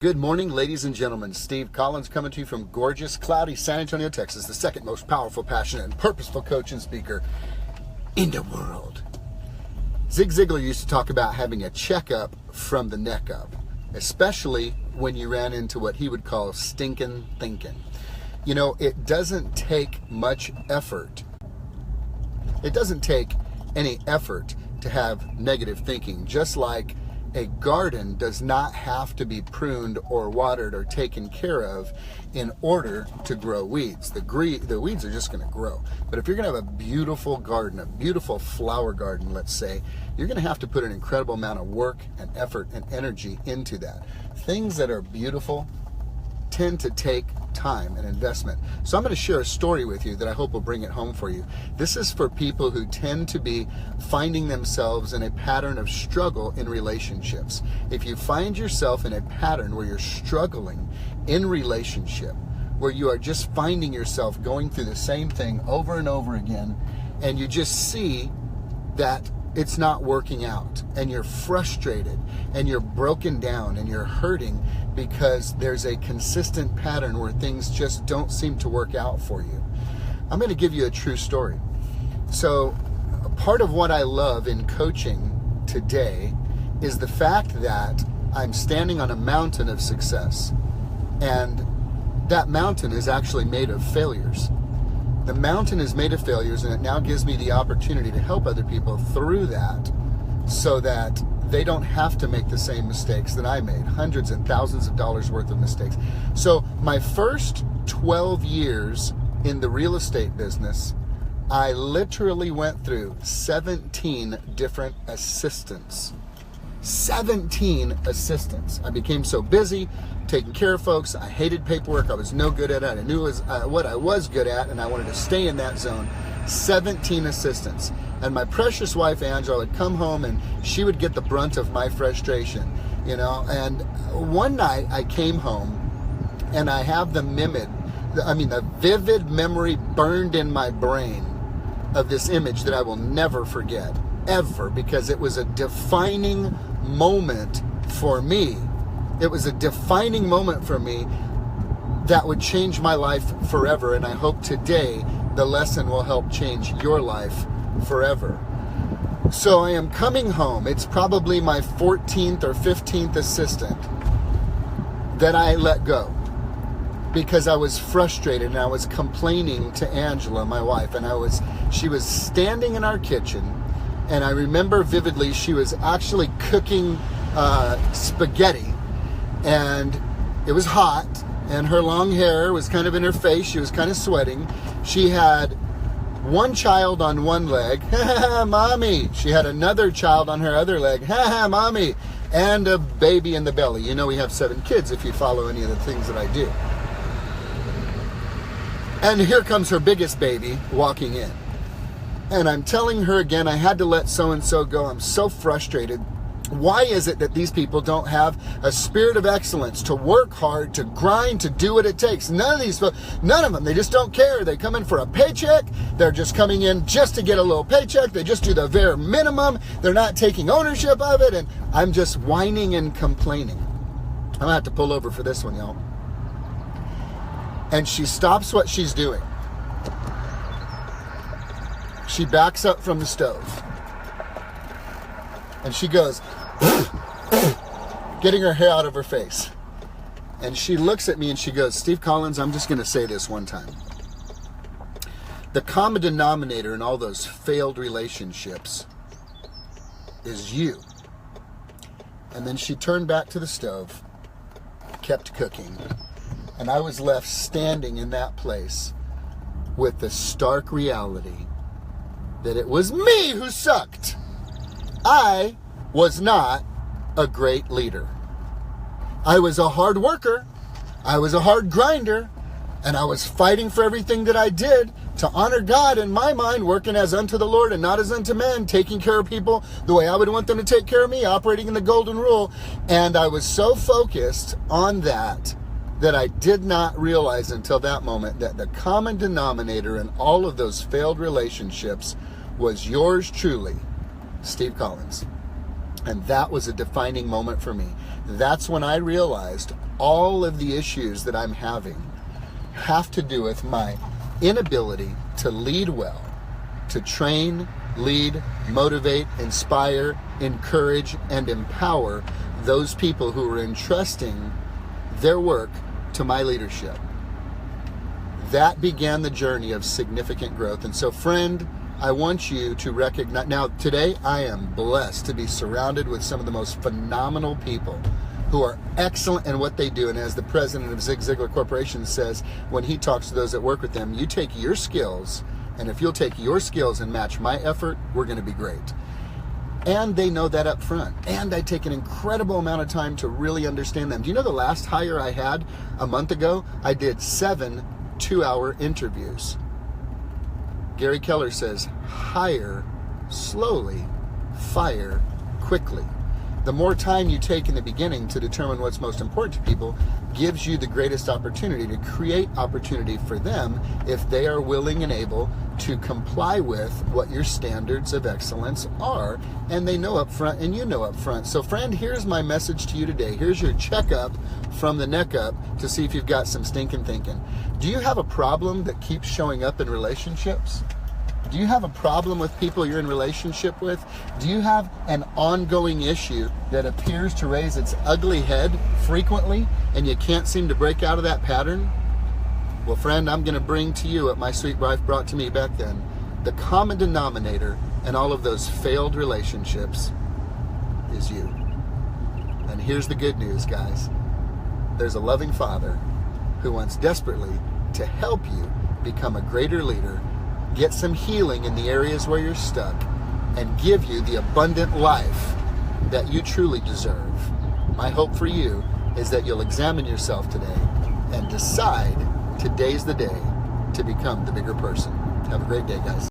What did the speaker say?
Good morning, ladies and gentlemen. Steve Collins coming to you from gorgeous, cloudy San Antonio, Texas, the second most powerful, passionate, and purposeful coach and speaker in the world. Zig Ziglar used to talk about having a checkup from the neck up, especially when you ran into what he would call stinking thinking. You know, it doesn't take much effort. It doesn't take any effort to have negative thinking, just like a garden does not have to be pruned or watered or taken care of in order to grow weeds. The weeds are just going to grow. But if you're going to have a beautiful garden, a beautiful flower garden, let's say, you're going to have to put an incredible amount of work and effort and energy into that. Things that are beautiful tend to take time and investment. So I'm going to share a story with you that I hope will bring it home for you. This is for people who tend to be finding themselves in a pattern of struggle in relationships. If you find yourself in a pattern where you're struggling in relationship, where you are just finding yourself going through the same thing over and over again, and you just see that it's not working out, and you're frustrated, and you're broken down, and you're hurting because there's a consistent pattern where things just don't seem to work out for you. I'm going to give you a true story. So part of what I love in coaching today is the fact that I'm standing on a mountain of success, and that mountain is actually made of failures. The mountain is made of failures, and it now gives me the opportunity to help other people through that so that they don't have to make the same mistakes that I made, hundreds and thousands of dollars worth of mistakes. So my first 12 years in the real estate business, I literally went through 17 different assistants. 17 assistants. I became so busy taking care of folks. I hated paperwork. I was no good at it. I knew what I was good at, and I wanted to stay in that zone. 17 assistants. And my precious wife, Angela, would come home, and she would get the brunt of my frustration, you know. And one night I came home, and I have the vivid memory burned in my brain of this image that I will never forget, ever, because it was a defining moment for me. It was a defining moment for me that would change my life forever, and I hope today the lesson will help change your life forever. So I am coming home. It's probably my 14th or 15th assistant that I let go because I was frustrated, and I was complaining to Angela, my wife, and she was standing in our kitchen, and I remember vividly she was actually cooking spaghetti, and it was hot, and her long hair was kind of in her face. She was kind of sweating. She had one child on one leg, mommy. She had another child on her other leg, mommy, and a baby in the belly. You know, we have 7 kids if you follow any of the things that I do. And here comes her biggest baby walking in. And I'm telling her again, I had to let so-and-so go. I'm so frustrated. Why is it that these people don't have a spirit of excellence, to work hard, to grind, to do what it takes? None of them. They just don't care. They come in for a paycheck. They're just coming in just to get a little paycheck. They just do the bare minimum. They're not taking ownership of it. And I'm just whining and complaining. I'm going to have to pull over for this one, y'all. And she stops what she's doing. She backs up from the stove. And she goes, getting her hair out of her face. And she looks at me and she goes, Steve Collins, I'm just going to say this one time. The common denominator in all those failed relationships is you. And then she turned back to the stove, kept cooking, and I was left standing in that place with the stark reality that it was me who sucked. I was not a great leader. I was a hard worker. I was a hard grinder. And I was fighting for everything that I did to honor God in my mind, working as unto the Lord and not as unto men, taking care of people the way I would want them to take care of me, operating in the golden rule. And I was so focused on that I did not realize until that moment that the common denominator in all of those failed relationships was yours truly, Steve Collins. And that was a defining moment for me. That's when I realized all of the issues that I'm having have to do with my inability to lead well, to train, lead, motivate, inspire, encourage, and empower those people who are entrusting their work to my leadership. That began the journey of significant growth. And so, friend, I want you to recognize, now today I am blessed to be surrounded with some of the most phenomenal people who are excellent in what they do. And as the president of Zig Ziglar Corporation says, when he talks to those that work with them, you take your skills, and if you'll take your skills and match my effort, we're going to be great. And they know that up front. And I take an incredible amount of time to really understand them. Do you know the last hire I had a month ago? I did 7 2-hour interviews. Gary Keller says, hire slowly, fire quickly. The more time you take in the beginning to determine what's most important to people gives you the greatest opportunity to create opportunity for them if they are willing and able to comply with what your standards of excellence are, and they know up front and you know up front. So friend, here's my message to you today. Here's your checkup from the neck up to see if you've got some stinking thinking. Do you have a problem that keeps showing up in relationships? Do you have a problem with people you're in relationship with? Do you have an ongoing issue that appears to raise its ugly head frequently and you can't seem to break out of that pattern? Well, friend, I'm going to bring to you what my sweet wife brought to me back then. The common denominator in all of those failed relationships is you. And here's the good news, guys. There's a loving Father who wants desperately to help you become a greater leader, get some healing in the areas where you're stuck, and give you the abundant life that you truly deserve. My hope for you is that you'll examine yourself today and decide today's the day to become the bigger person. Have a great day, guys.